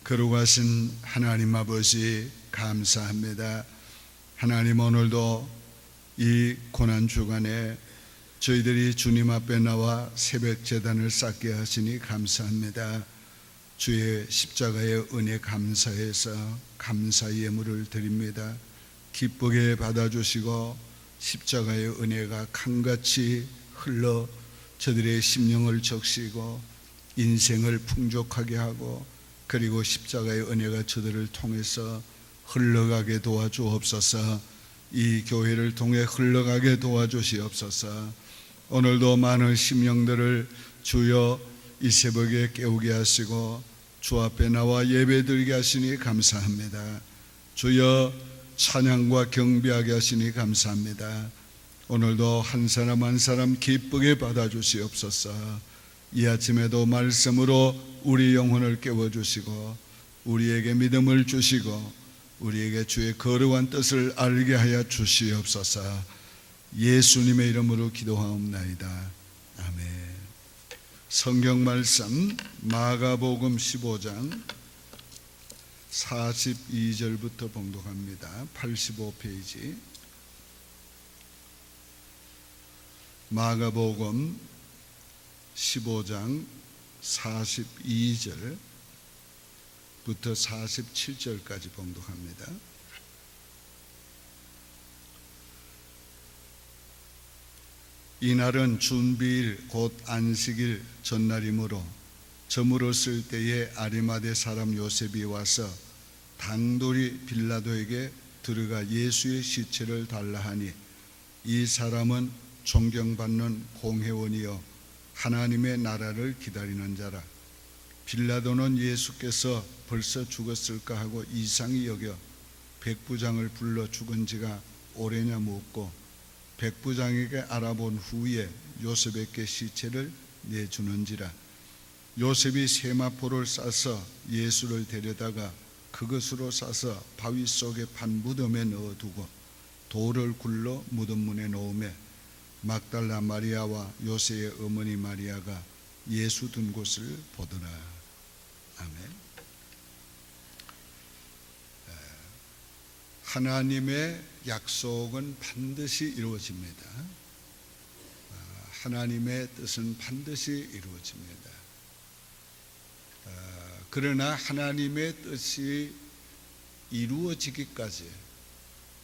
거룩하신 하나님 아버지 감사합니다. 하나님, 오늘도 이 고난주간에 저희들이 주님 앞에 나와 새벽 제단을 쌓게 하시니 감사합니다. 주의 십자가의 은혜 감사해서 감사 예물을 드립니다. 기쁘게 받아주시고 십자가의 은혜가 강같이 흘러 저들의 심령을 적시고 인생을 풍족하게 하고, 그리고 십자가의 은혜가 저들을 통해서 흘러가게 도와주옵소서. 이 교회를 통해 흘러가게 도와주시옵소서. 오늘도 많은 심령들을 주여 이 새벽에 깨우게 하시고 주 앞에 나와 예배드리게 하시니 감사합니다. 주여 찬양과 경배하게 하시니 감사합니다. 오늘도 한 사람 한 사람 기쁘게 받아주시옵소서. 이 아침에도 말씀으로 우리 영혼을 깨워주시고 우리에게 믿음을 주시고 우리에게 주의 거룩한 뜻을 알게 하여 주시옵소서. 예수님의 이름으로 기도하옵나이다. 아멘. 성경 말씀 마가복음 15장 42절부터 봉독합니다. 85페이지. 마가복음 15장 42절부터 47절까지 봉독합니다. 이날은 준비일 곧 안식일 전날이므로 저물었을 때에 아리마대 사람 요셉이 와서 당돌이 빌라도에게 들어가 예수의 시체를 달라 하니, 이 사람은 존경받는 공회원이요 하나님의 나라를 기다리는 자라. 빌라도는 예수께서 벌써 죽었을까 하고 이상히 여겨 백부장을 불러 죽은 지가 오래냐 묻고, 백부장에게 알아본 후에 요셉에게 시체를 내주는지라. 요셉이 세마포를 싸서 예수를 데려다가 그것으로 싸서 바위 속에 판 무덤에 넣어두고 돌을 굴러 무덤 문에 놓으매, 막달라 마리아와 요새의 어머니 마리아가 예수 둔 곳을 보더라. 아멘. 하나님의 약속은 반드시 이루어집니다. 하나님의 뜻은 반드시 이루어집니다. 그러나 하나님의 뜻이 이루어지기까지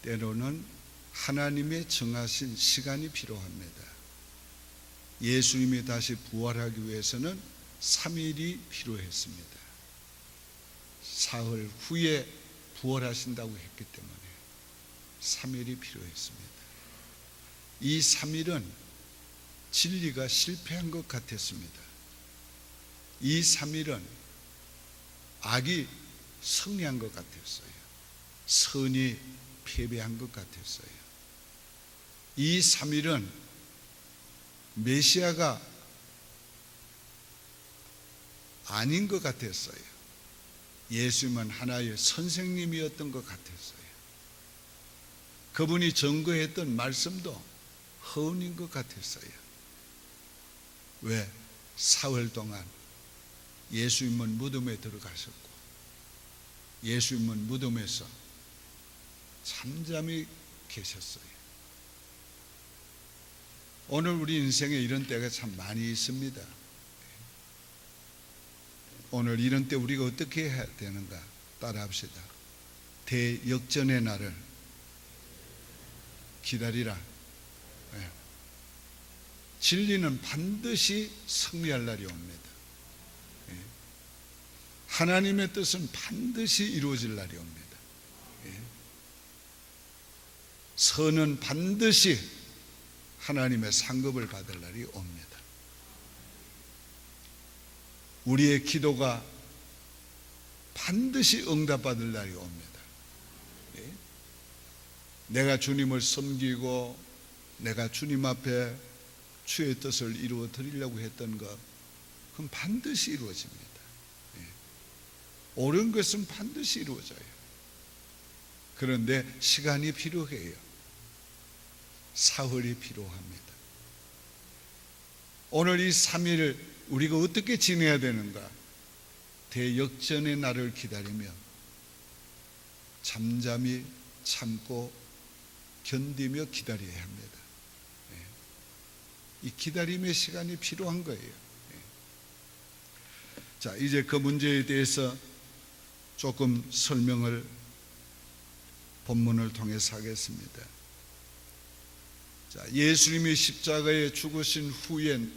때로는 하나님의 정하신 시간이 필요합니다. 예수님이 다시 부활하기 위해서는 3일이 필요했습니다. 사흘 후에 부활하신다고 했기 때문에 3일이 필요했습니다. 이 3일은 진리가 실패한 것 같았습니다. 이 3일은 악이 승리한 것 같았어요. 선이 패배한 것 같았어요. 이 3일은 메시아가 아닌 것 같았어요. 예수님은 하나의 선생님이었던 것 같았어요. 그분이 전거했던 말씀도 허운인 것 같았어요. 왜? 사흘 동안 예수님은 무덤에 들어가셨고 예수님은 무덤에서 잠잠히 계셨어요. 오늘 우리 인생에 이런 때가 참 많이 있습니다. 오늘 이런 때 우리가 어떻게 해야 되는가 따라합시다. 대역전의 날을 기다리라. 진리는 반드시 승리할 날이 옵니다. 하나님의 뜻은 반드시 이루어질 날이 옵니다. 선은 반드시 하나님의 상급을 받을 날이 옵니다. 우리의 기도가 반드시 응답받을 날이 옵니다. 내가 주님을 섬기고 내가 주님 앞에 주의 뜻을 이루어 드리려고 했던 것, 그건 반드시 이루어집니다. 옳은 것은 반드시 이루어져요. 그런데 시간이 필요해요. 사흘이 필요합니다. 오늘 이 3일을 우리가 어떻게 지내야 되는가? 대역전의 날을 기다리며 잠잠히 참고 견디며 기다려야 합니다. 이 기다림의 시간이 필요한 거예요. 자, 이제 그 문제에 대해서 조금 설명을 본문을 통해서 하겠습니다. 자, 예수님이 십자가에 죽으신 후엔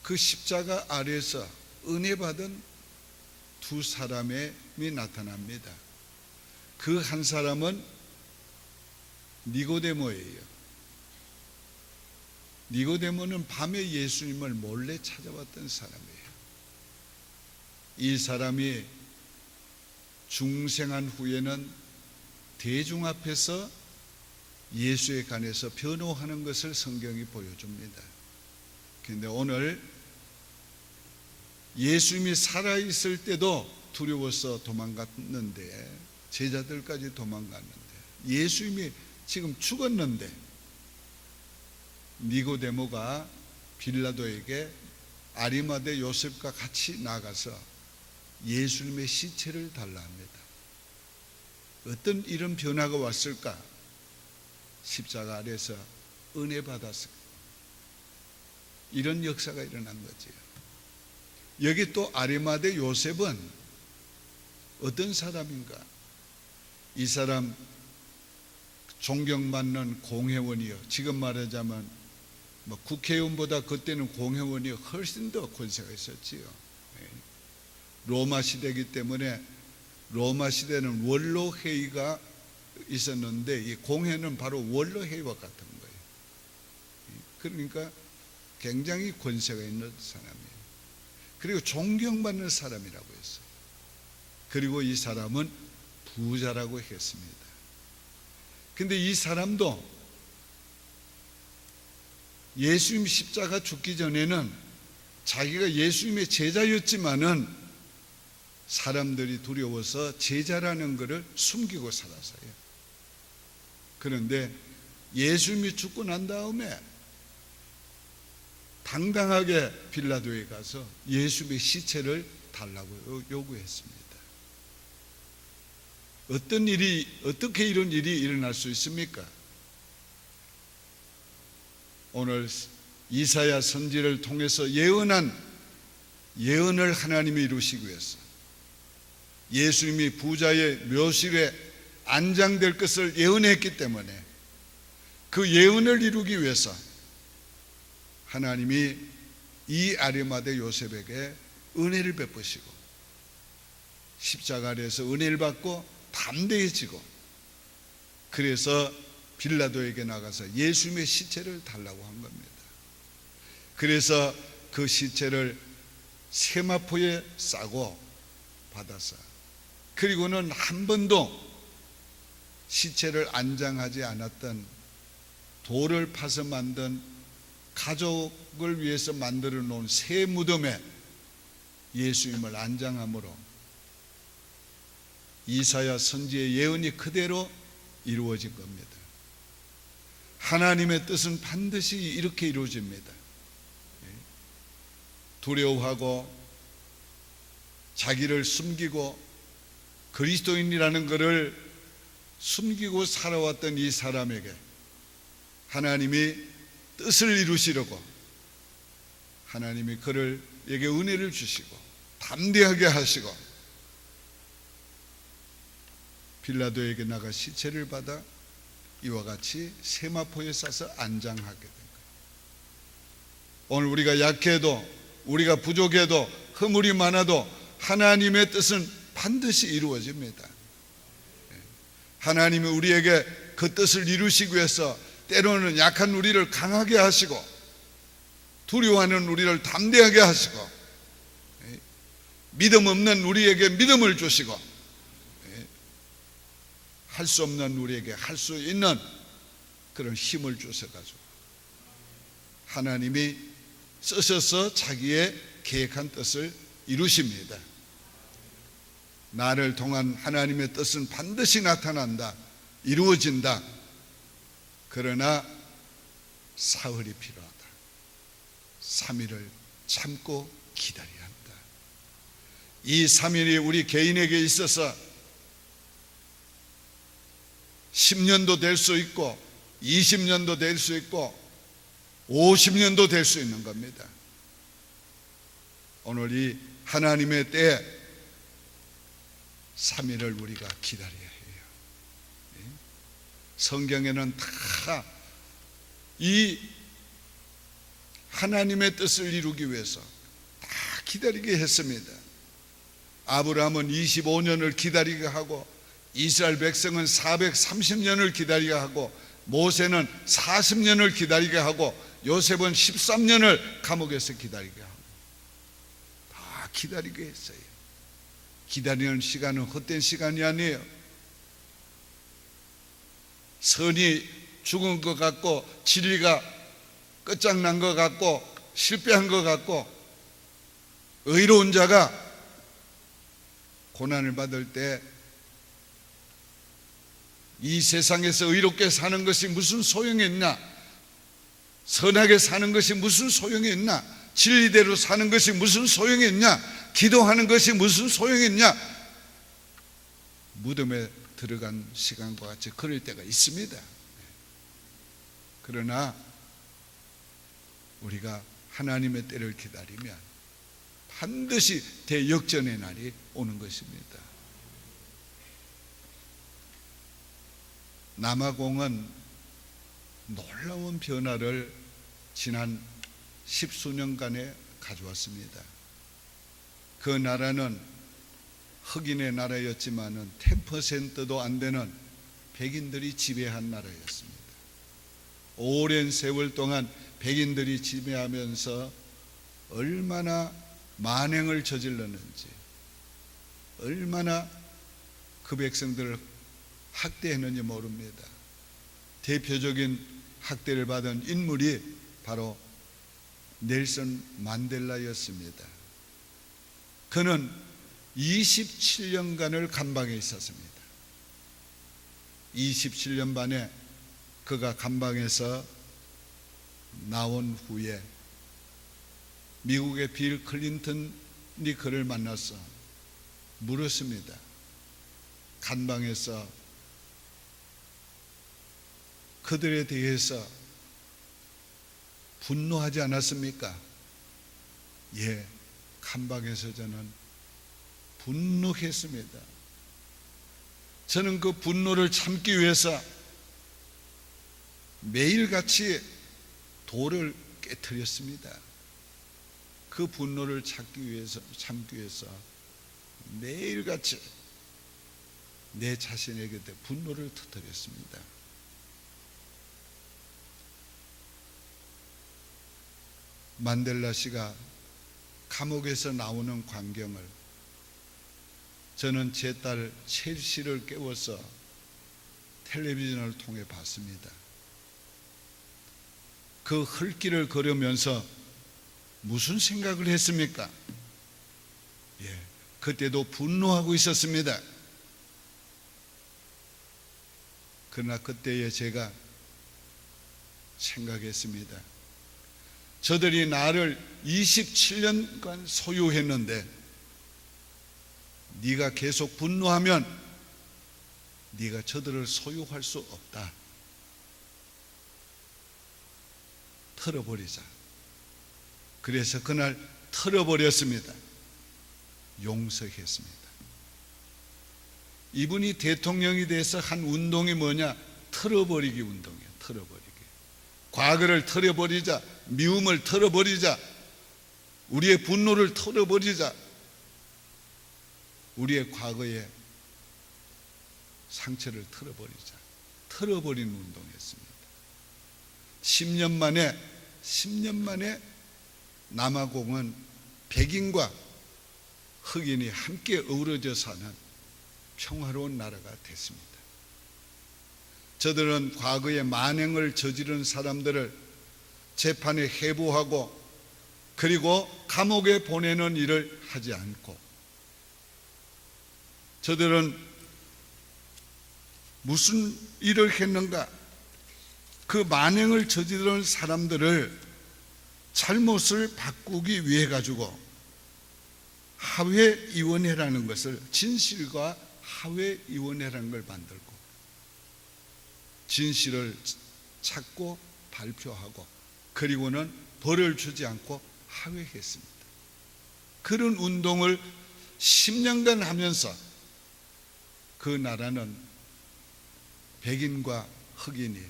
그 십자가 아래에서 은혜 받은 두 사람이 나타납니다. 그 한 사람은 니고데모예요. 니고데모는 밤에 예수님을 몰래 찾아왔던 사람이에요. 이 사람이 중생한 후에는 대중 앞에서 예수에 관해서 변호하는 것을 성경이 보여줍니다. 그런데 오늘 예수님이 살아있을 때도 두려워서 도망갔는데, 제자들까지 도망갔는데, 예수님이 지금 죽었는데 니고데모가 빌라도에게 아리마대 요셉과 같이 나가서 예수님의 시체를 달라 합니다. 어떤 이런 변화가 왔을까? 십자가 아래서 은혜 받았을까? 이런 역사가 일어난 거지요. 여기 또 아리마대 요셉은 어떤 사람인가? 이 사람 존경받는 공회원이요, 지금 말하자면 국회의원보다 그때는 공회원이 훨씬 더 권세가 있었지요. 로마 시대이기 때문에 로마 시대는 원로 회의가 있었는데 이 공회는 바로 원로 회의와 같은 거예요. 그러니까 굉장히 권세가 있는 사람이에요. 그리고 존경받는 사람이라고 했어요. 그리고 이 사람은 부자라고 했습니다. 근데 이 사람도 예수님 십자가 죽기 전에는 자기가 예수님의 제자였지만은 사람들이 두려워서 제자라는 것을 숨기고 살았어요. 그런데 예수님이 죽고 난 다음에 당당하게 빌라도에 가서 예수님의 시체를 달라고 요구했습니다. 어떻게 이런 일이 일어날 수 있습니까? 오늘 이사야 선지를 통해서 예언한 예언을 하나님이 이루시기 위해서 예수님이 부자의 묘실에 안장될 것을 예언했기 때문에 그 예언을 이루기 위해서 하나님이 이 아리마대 요셉에게 은혜를 베푸시고 십자가 아래에서 은혜를 받고 담대해지고, 그래서 빌라도에게 나가서 예수님의 시체를 달라고 한 겁니다. 그래서 그 시체를 세마포에 싸고 받아서, 그리고는 한 번도 시체를 안장하지 않았던 돌을 파서 만든 가족을 위해서 만들어 놓은 새 무덤에 예수님을 안장함으로 이사야 선지의 예언이 그대로 이루어진 겁니다. 하나님의 뜻은 반드시 이렇게 이루어집니다. 두려워하고 자기를 숨기고 그리스도인이라는 것을 숨기고 살아왔던 이 사람에게 하나님이 뜻을 이루시려고 하나님이 그에게 은혜를 주시고 담대하게 하시고 빌라도에게 나가 시체를 받아 이와 같이 세마포에 싸서 안장하게 된 거예요. 오늘 우리가 약해도, 우리가 부족해도, 허물이 많아도 하나님의 뜻은 반드시 이루어집니다. 하나님이 우리에게 그 뜻을 이루시기 위해서 때로는 약한 우리를 강하게 하시고 두려워하는 우리를 담대하게 하시고 믿음 없는 우리에게 믿음을 주시고 할 수 없는 우리에게 할 수 있는 그런 힘을 주셔가지고 하나님이 쓰셔서 자기의 계획한 뜻을 이루십니다. 나를 통한 하나님의 뜻은 반드시 나타난다, 이루어진다. 그러나 사흘이 필요하다. 3일을 참고 기다려야 한다. 이 3일이 우리 개인에게 있어서 10년도 될 수 있고 20년도 될 수 있고 50년도 될 수 있는 겁니다. 오늘 이 하나님의 때에 3일을 우리가 기다려야 해요. 성경에는 다 이 하나님의 뜻을 이루기 위해서 다 기다리게 했습니다. 아브라함은 25년을 기다리게 하고 이스라엘 백성은 430년을 기다리게 하고 모세는 40년을 기다리게 하고 요셉은 13년을 감옥에서 기다리게 하고 다 기다리게 했어요. 기다리는 시간은 헛된 시간이 아니에요. 선이 죽은 것 같고 진리가 끝장난 것 같고 실패한 것 같고 의로운 자가 고난을 받을 때 이 세상에서 의롭게 사는 것이 무슨 소용이 있나? 선하게 사는 것이 무슨 소용이 있나? 진리대로 사는 것이 무슨 소용이 있냐? 기도하는 것이 무슨 소용이 있냐? 무덤에 들어간 시간과 같이 그럴 때가 있습니다. 그러나 우리가 하나님의 때를 기다리면 반드시 대역전의 날이 오는 것입니다. 남아공은 놀라운 변화를 지난 10수년간에 가져왔습니다. 그 나라는 흑인의 나라였지만은 10%도 안 되는 백인들이 지배한 나라였습니다. 오랜 세월 동안 백인들이 지배하면서 얼마나 만행을 저질렀는지, 얼마나 그 백성들을 학대했는지 모릅니다. 대표적인 학대를 받은 인물이 바로 넬슨 만델라였습니다. 그는 27년간을 감방에 있었습니다. 27년 만에 그가 감방에서 나온 후에 미국의 빌 클린턴이 그를 만나서 물었습니다. 감방에서 그들에 대해서 분노하지 않았습니까? 예, 감방에서 저는 분노했습니다. 저는 그 분노를 참기 위해서 매일같이 돌을 깨트렸습니다. 그 분노를 참기 위해서 매일같이 내 자신에게 분노를 터뜨렸습니다. 만델라 씨가 감옥에서 나오는 광경을 저는 제 딸 첼시를 깨워서 텔레비전을 통해 봤습니다. 그 흙길을 걸으면서 무슨 생각을 했습니까? 예, 그때도 분노하고 있었습니다. 그러나 그때에 제가 생각했습니다. 저들이 나를 27년간 소유했는데 네가 계속 분노하면 네가 저들을 소유할 수 없다. 털어버리자. 그래서 그날 털어버렸습니다. 용서했습니다. 이분이 대통령이 돼서 한 운동이 뭐냐? 털어버리기 운동이에요. 털어버리기. 과거를 털어버리자. 미움을 털어버리자. 우리의 분노를 털어버리자. 우리의 과거의 상처를 털어버리자. 털어버리는 운동이었습니다. 10년 만에 남아공은 백인과 흑인이 함께 어우러져 사는 평화로운 나라가 됐습니다. 저들은 과거에 만행을 저지른 사람들을 재판에 회부하고 그리고 감옥에 보내는 일을 하지 않고 저들은 무슨 일을 했는가? 그 만행을 저지른 사람들을 잘못을 바꾸기 위해 가지고 하회위원회라는 것을, 진실과 하회위원회라는 걸 만들고 진실을 찾고 발표하고, 그리고는 벌을 주지 않고 하회했습니다. 그런 운동을 10년간 하면서 그 나라는 백인과 흑인이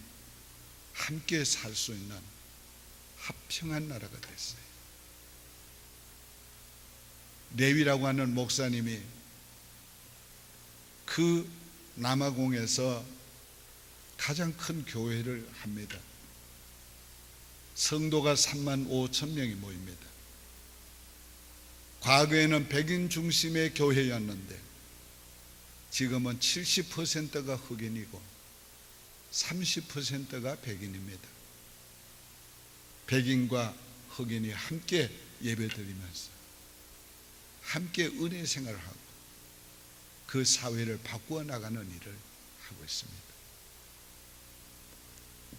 함께 살 수 있는 합평한 나라가 됐어요. 레위라고 하는 목사님이 그 남아공에서 가장 큰 교회를 합니다. 성도가 35,000명이 모입니다. 과거에는 백인 중심의 교회였는데 지금은 70%가 흑인이고 30%가 백인입니다. 백인과 흑인이 함께 예배드리면서 함께 은혜 생활을 하고 그 사회를 바꾸어 나가는 일을 하고 있습니다.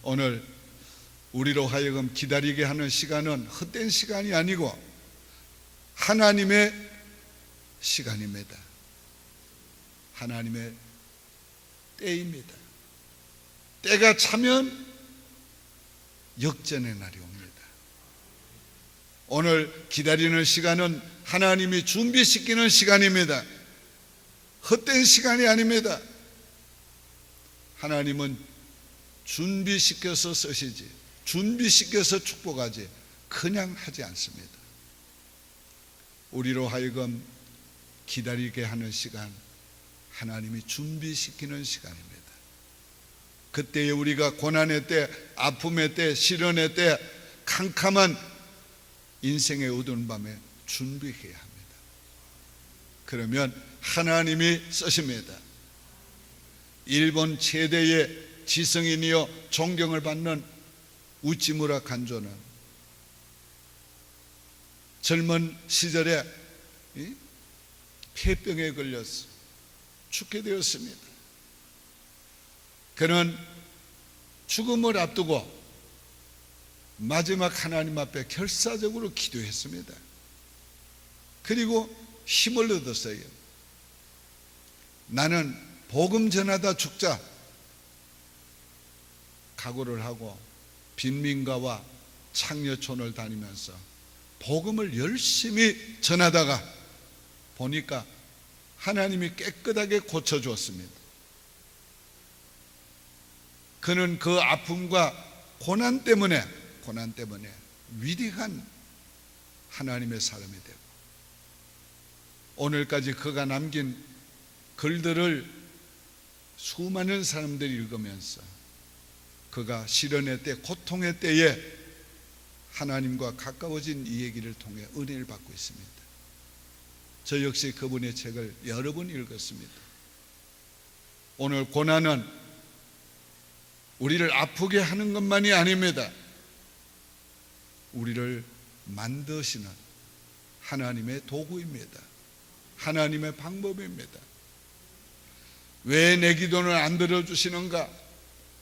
오늘 우리로 하여금 기다리게 하는 시간은 헛된 시간이 아니고 하나님의 시간입니다. 하나님의 때입니다. 때가 차면 역전의 날이 옵니다. 오늘 기다리는 시간은 하나님이 준비시키는 시간입니다. 헛된 시간이 아닙니다. 하나님은 준비시켜서 쓰시지, 준비시켜서 축복하지 그냥 하지 않습니다. 우리로 하여금 기다리게 하는 시간, 하나님이 준비시키는 시간입니다. 그때에 우리가 고난의 때, 아픔의 때, 시련의 때, 캄캄한 인생의 어두운 밤에 준비해야 합니다. 그러면 하나님이 쓰십니다. 일본 최대의 지성인이요 존경을 받는 우치무라 간조는 젊은 시절에 폐병에 걸려서 죽게 되었습니다. 그는 죽음을 앞두고 마지막 하나님 앞에 결사적으로 기도했습니다. 그리고 힘을 얻었어요. 나는 복음 전하다 죽자 각오를 하고 빈민가와 창녀촌을 다니면서 복음을 열심히 전하다가 보니까 하나님이 깨끗하게 고쳐주었습니다. 그는 그 아픔과 고난 때문에 위대한 하나님의 사람이 되고 오늘까지 그가 남긴 글들을 수많은 사람들이 읽으면서 그가 시련의 때, 고통의 때에 하나님과 가까워진 이 얘기를 통해 은혜를 받고 있습니다. 저 역시 그분의 책을 여러 번 읽었습니다. 오늘 고난은 우리를 아프게 하는 것만이 아닙니다. 우리를 만드시는 하나님의 도구입니다. 하나님의 방법입니다. 왜 내 기도는 안 들어주시는가?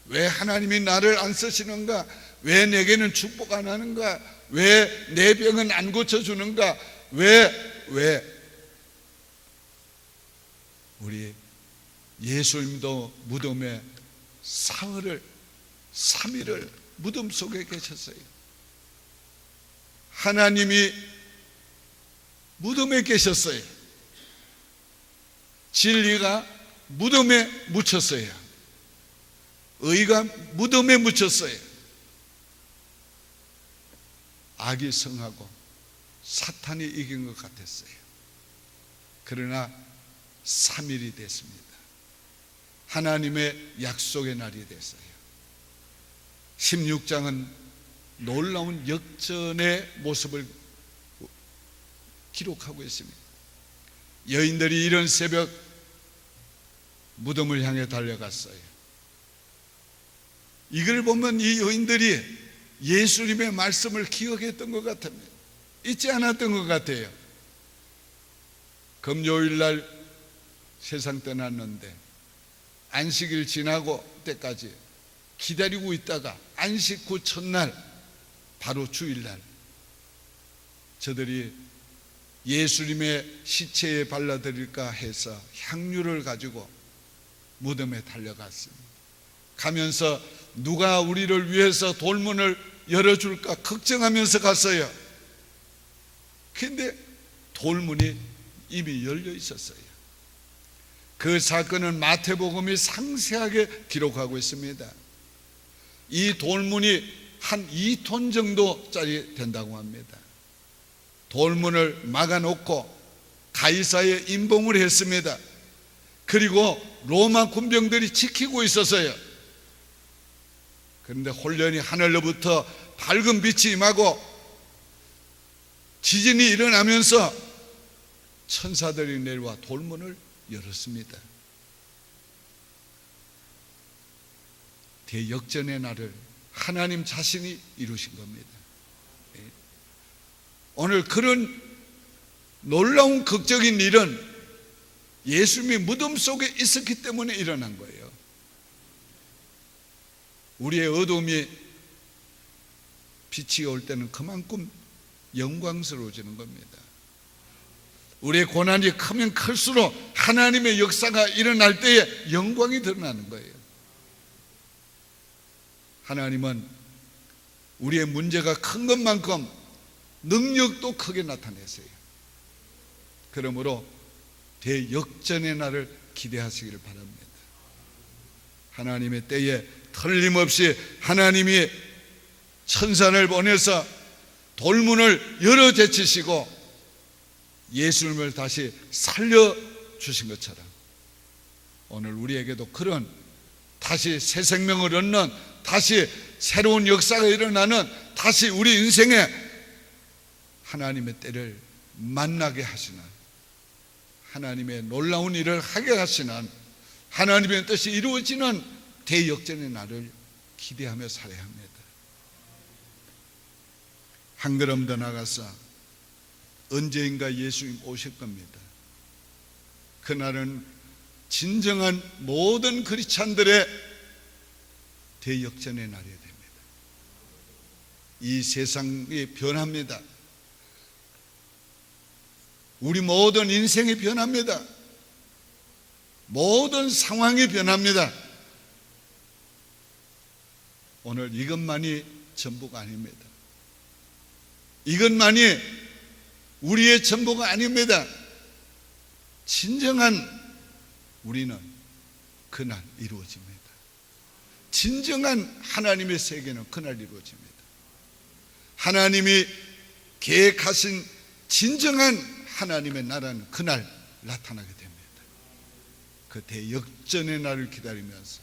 왜 하나님이 나를 안 쓰시는가? 왜 내게는 축복 안 하는가? 왜 내 병은 안 고쳐주는가? 왜? 우리 예수님도 무덤에 사흘을 3일을 무덤 속에 계셨어요. 하나님이 무덤에 계셨어요. 진리가 무덤에 묻혔어요. 의가 무덤에 묻혔어요. 악이 성하고 사탄이 이긴 것 같았어요. 그러나 3일이 됐습니다. 하나님의 약속의 날이 됐어요. 16장은 놀라운 역전의 모습을 기록하고 있습니다. 여인들이 이른 새벽 무덤을 향해 달려갔어요. 이걸 보면 이 여인들이 예수님의 말씀을 기억했던 것 같습니다. 잊지 않았던 것 같아요. 금요일날 세상 떠났는데 안식일 지나고 때까지 기다리고 있다가 안식 후 첫날 바로 주일날 저들이 예수님의 시체에 발라드릴까 해서 향유를 가지고 무덤에 달려갔습니다. 가면서 누가 우리를 위해서 돌문을 열어줄까 걱정하면서 갔어요. 근데 돌문이 이미 열려 있었어요. 그 사건은 마태복음이 상세하게 기록하고 있습니다. 이 돌문이 한 2톤 정도짜리 된다고 합니다. 돌문을 막아놓고 가이사에 임봉을 했습니다. 그리고 로마 군병들이 지키고 있었어요. 그런데 홀연히 하늘로부터 밝은 빛이 임하고 지진이 일어나면서 천사들이 내려와 돌문을 열었습니다. 대역전의 날을 하나님 자신이 이루신 겁니다. 오늘 그런 놀라운 극적인 일은 예수님이 무덤 속에 있었기 때문에 일어난 거예요. 우리의 어둠이 빛이 올 때는 그만큼 영광스러워지는 겁니다. 우리의 고난이 크면 클수록 하나님의 역사가 일어날 때에 영광이 드러나는 거예요. 하나님은 우리의 문제가 큰 것만큼 능력도 크게 나타내세요. 그러므로 대역전의 날을 기대하시기를 바랍니다. 하나님의 때에 틀림없이 하나님이 천사를 보내서 돌문을 열어 제치시고 예수님을 다시 살려주신 것처럼 오늘 우리에게도 그런 다시 새 생명을 얻는, 다시 새로운 역사가 일어나는, 다시 우리 인생에 하나님의 때를 만나게 하시는, 하나님의 놀라운 일을 하게 하시는, 하나님의 뜻이 이루어지는 대역전의 날을 기대하며 살아야 합니다. 한 걸음 더 나가서 언제인가 예수님 오실 겁니다. 그날은 진정한 모든 그리스도인들의 대역전의 날이 됩니다. 이 세상이 변합니다. 우리 모든 인생이 변합니다. 모든 상황이 변합니다. 오늘 이것만이 전부가 아닙니다. 이것만이 우리의 전부가 아닙니다. 진정한 우리는 그날 이루어집니다. 진정한 하나님의 세계는 그날 이루어집니다. 하나님이 계획하신 진정한 하나님의 나라는 그날 나타나게 됩니다. 그 대역전의 날을 기다리면서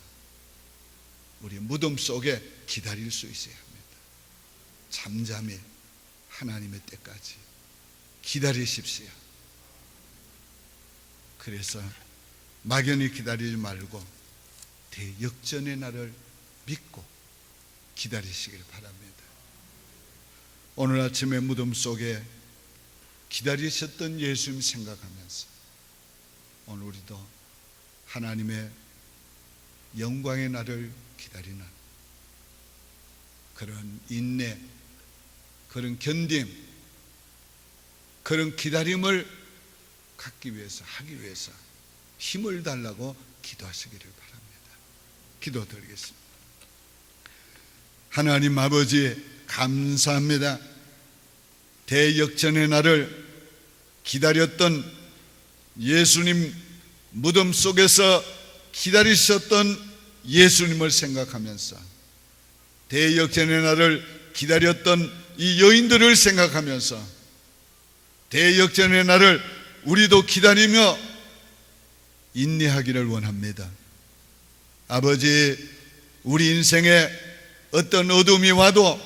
우리 무덤 속에 기다릴 수 있어야 합니다. 잠잠히 하나님의 때까지 기다리십시오. 그래서 막연히 기다리지 말고 대역전의 날을 믿고 기다리시길 바랍니다. 오늘 아침에 무덤 속에 기다리셨던 예수님 생각하면서 오늘 우리도 하나님의 영광의 날을 기다리는 그런 인내, 그런 견딤, 그런 기다림을 갖기 위해서, 하기 위해서 힘을 달라고 기도하시기를 바랍니다. 기도드리겠습니다. 하나님 아버지, 감사합니다. 대역전의 날을 기다렸던 예수님, 무덤 속에서 기다리셨던 예수님을 생각하면서 대역전의 날을 기다렸던 이 여인들을 생각하면서 대역전의 날을 우리도 기다리며 인내하기를 원합니다. 아버지, 우리 인생에 어떤 어둠이 와도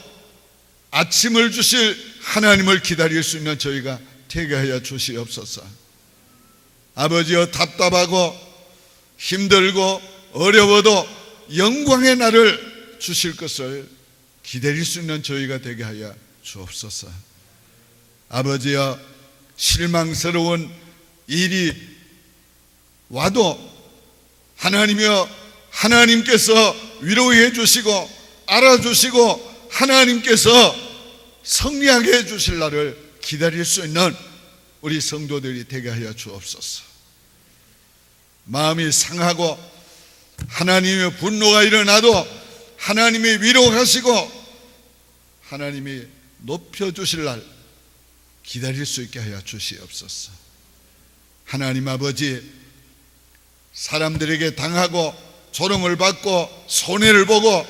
아침을 주실 하나님을 기다릴 수 있는 저희가 되게 하여 주시옵소서. 아버지여, 답답하고 힘들고 어려워도 영광의 날을 주실 것을 기다릴 수 있는 저희가 되게 하여 주옵소서. 아버지여, 실망스러운 일이 와도 하나님이여, 하나님께서 위로해 주시고 알아주시고 하나님께서 승리하게 해주실 날을 기다릴 수 있는 우리 성도들이 되게 하여 주옵소서. 마음이 상하고 하나님의 분노가 일어나도 하나님이 위로하시고 하나님이 높여주실 날 기다릴 수 있게 하여 주시옵소서. 하나님 아버지, 사람들에게 당하고 조롱을 받고 손해를 보고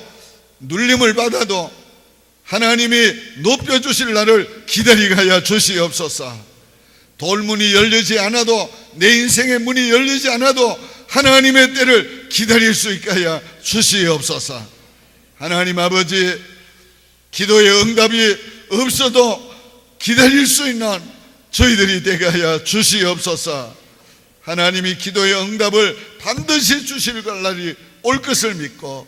눌림을 받아도 하나님이 높여주실 날을 기다리게 하여 주시옵소서. 돌문이 열리지 않아도, 내 인생의 문이 열리지 않아도 하나님의 때를 기다릴 수 있게 하여 주시옵소서. 하나님 아버지, 기도의 응답이 없어도 기다릴 수 있는 저희들이 되게 하여 주시옵소서. 하나님이 기도의 응답을 반드시 주실 날이 올 것을 믿고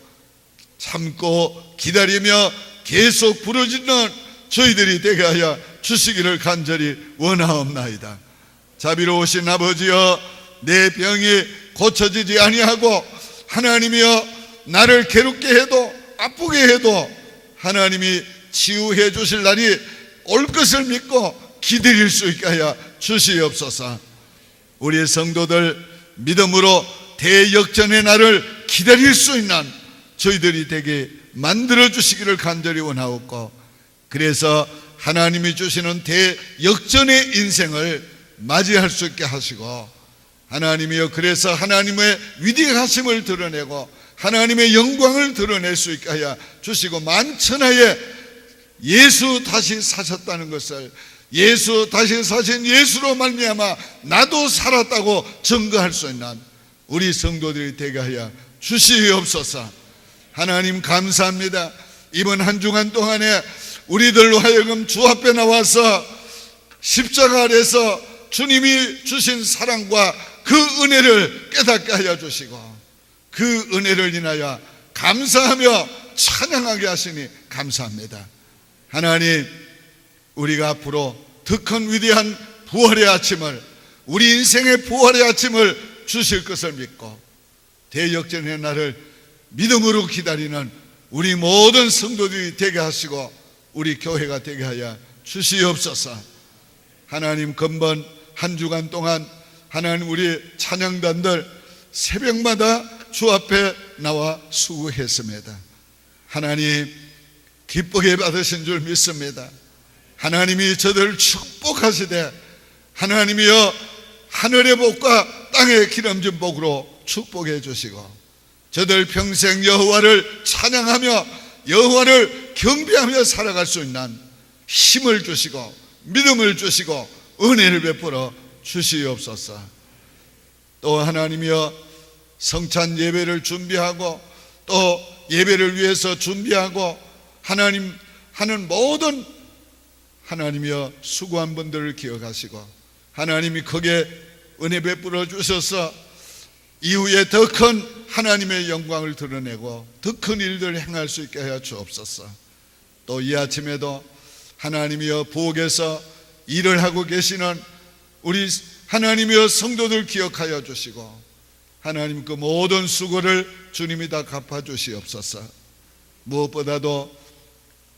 참고 기다리며 계속 부르짖는 저희들이 되게 하여 주시기를 간절히 원하옵나이다. 자비로우신 아버지여, 내 병이 고쳐지지 아니하고 하나님이여 나를 괴롭게 해도 아프게 해도 하나님이 치유해 주실 날이 올 것을 믿고 기다릴 수 있게 하여 주시옵소서. 우리의 성도들 믿음으로 대역전의 날을 기다릴 수 있는 저희들이 되게 만들어 주시기를 간절히 원하옵고, 그래서 하나님이 주시는 대역전의 인생을 맞이할 수 있게 하시고, 하나님이여 그래서 하나님의 위대하심을 드러내고 하나님의 영광을 드러낼 수 있게 하여 주시고, 만천하에 예수 다시 사셨다는 것을, 예수 다시 사신 예수로 말미암아 나도 살았다고 증거할 수 있는 우리 성도들이 되게 하여 주시옵소서. 하나님 감사합니다. 이번 한 주간 동안에 우리들로 하여금 주 앞에 나와서 십자가 아래서 주님이 주신 사랑과 그 은혜를 깨닫게 하여 주시고, 그 은혜를 인하여 감사하며 찬양하게 하시니 감사합니다. 하나님, 우리가 앞으로 더 큰 위대한 부활의 아침을, 우리 인생의 부활의 아침을 주실 것을 믿고 대역전의 날을 믿음으로 기다리는 우리 모든 성도들이 되게 하시고 우리 교회가 되게 하여 주시옵소서. 하나님, 금번 한 주간 동안 하나님 우리 찬양단들 새벽마다 주 앞에 나와 수고했습니다. 하나님, 기쁘게 받으신 줄 믿습니다. 하나님이 저들을 축복하시되 하나님이여 하늘의 복과 땅의 기름진 복으로 축복해 주시고, 저들 평생 여호와를 찬양하며 여호와를 경배하며 살아갈 수 있는 힘을 주시고 믿음을 주시고 은혜를 베풀어 주시옵소서. 또 하나님이여 성찬 예배를 준비하고 또 예배를 위해서 준비하고 하나님 하는 모든 하나님이여 수고한 분들을 기억하시고 하나님이 크게 은혜 베풀어 주셔서 이후에 더 큰 하나님의 영광을 드러내고 더 큰 일들을 행할 수 있게 하여 주옵소서. 또 이 아침에도 하나님이여 부엌에서 일을 하고 계시는 우리 하나님이여 성도들 기억하여 주시고 하나님 그 모든 수고를 주님이 다 갚아주시옵소서. 무엇보다도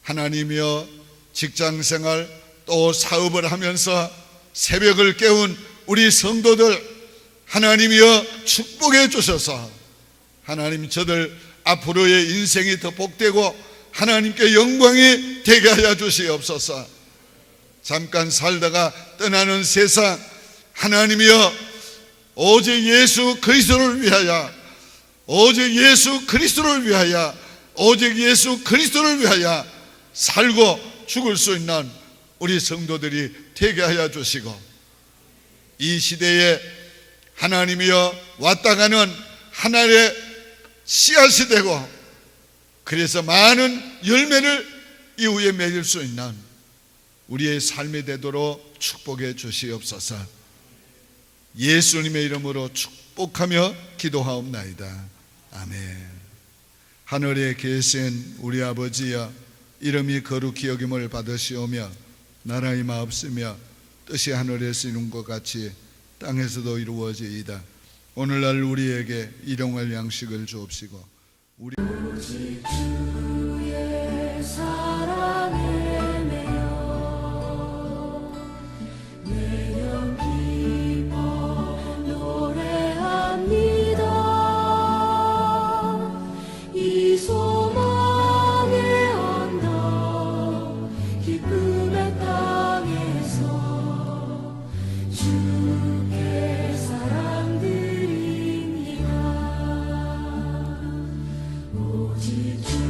하나님이여 직장생활 또 사업을 하면서 새벽을 깨운 우리 성도들 하나님이여 축복해 주셔서 하나님 저들 앞으로의 인생이 더 복되고 하나님께 영광이 되게 하여 주시옵소서. 잠깐 살다가 떠나는 세상 하나님이여 오직 예수 그리스도를 위하여 오직 예수 그리스도를 위하여 오직 예수 그리스도를 위하여 살고 죽을 수 있는 우리 성도들이 되게 하여 주시고 이 시대에 하나님이여 왔다 가는 하나님의 씨앗이 되고 그래서 많은 열매를 이후에 맺을 수 있는 우리의 삶이 되도록 축복해 주시옵소서. 예수님의 이름으로 축복하며 기도하옵나이다. 아멘. 하늘에 계신 우리 아버지여, 이름이 거룩히 여김을 받으시오며 나라의 마옵시며 뜻이 하늘에서 이룬 것 같이 땅에서도 이루어지이다. 오늘날 우리에게 일용할 양식을 주옵시고 우리 오직 주의 사랑에 매여 내 이 소망의 언덕 기쁨의 땅에서 주께 사랑 드립니다. 오직 주